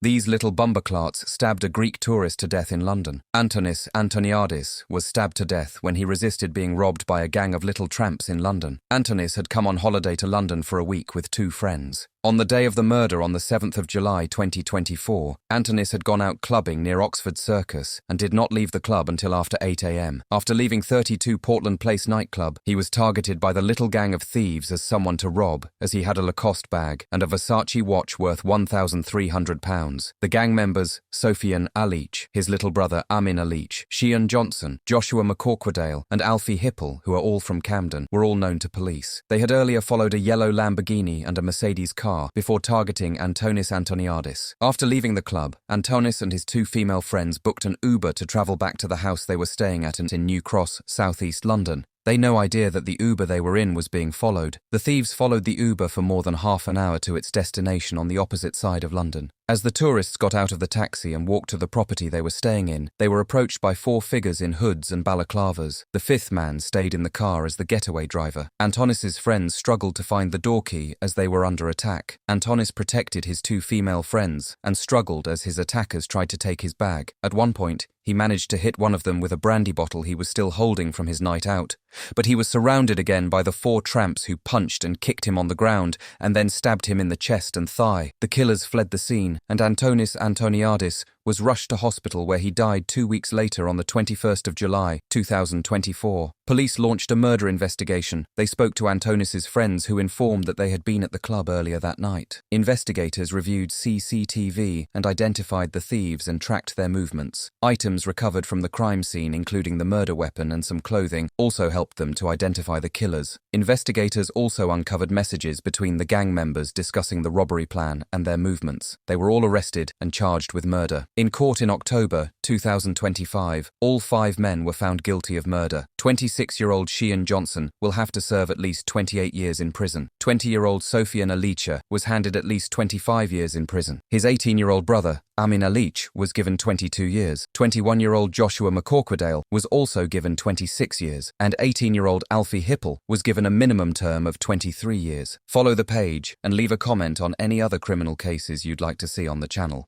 These little bumperclarts stabbed a Greek tourist to death in London. Antonis Antoniadis was stabbed to death when he resisted being robbed by a gang of little tramps in London. Antonis had come on holiday to London for a week with two friends. On the day of the murder on the 7th of July 2024, Antonis had gone out clubbing near Oxford Circus and did not leave the club until after 8 a.m. After leaving 32 Portland Place nightclub, he was targeted by the little gang of thieves as someone to rob, as he had a Lacoste bag and a Versace watch worth £1,300. The gang members, Sofian Alich, his little brother Amin Alich, Sheehan Johnson, Joshua McCorquodale, and Alfie Hipple, who are all from Camden, were all known to police. They had earlier followed a yellow Lamborghini and a Mercedes car before targeting Antonis Antoniadis. After leaving the club, Antonis and his two female friends booked an Uber to travel back to the house they were staying at in New Cross, southeast London. They had no idea that the Uber they were in was being followed. The thieves followed the Uber for more than half an hour to its destination on the opposite side of London. As the tourists got out of the taxi and walked to the property they were staying in, they were approached by four figures in hoods and balaclavas. The fifth man stayed in the car as the getaway driver. Antonis's friends struggled to find the door key as they were under attack. Antonis protected his two female friends and struggled as his attackers tried to take his bag. At one point, he managed to hit one of them with a brandy bottle he was still holding from his night out, but he was surrounded again by the four tramps who punched and kicked him on the ground and then stabbed him in the chest and thigh. The killers fled the scene, and Antonis Antoniadis was rushed to hospital where he died 2 weeks later on the 21st of July, 2024. Police launched a murder investigation. They spoke to Antonis's friends who informed that they had been at the club earlier that night. Investigators reviewed CCTV and identified the thieves and tracked their movements. Items recovered from the crime scene, including the murder weapon and some clothing, also helped them to identify the killers. Investigators also uncovered messages between the gang members discussing the robbery plan and their movements. They were all arrested and charged with murder. In court in October 2025, all 5 men were found guilty of murder. 26-year-old Sheehan Johnson will have to serve at least 28 years in prison. 20-year-old Sofian Alich was handed at least 25 years in prison. His 18-year-old brother, Amin Alich, was given 22 years. 21-year-old Joshua McCorquodale was also given 26 years, and 18-year-old Alfie Hipple was given a minimum term of 23 years. Follow the page and leave a comment on any other criminal cases you'd like to see on the channel.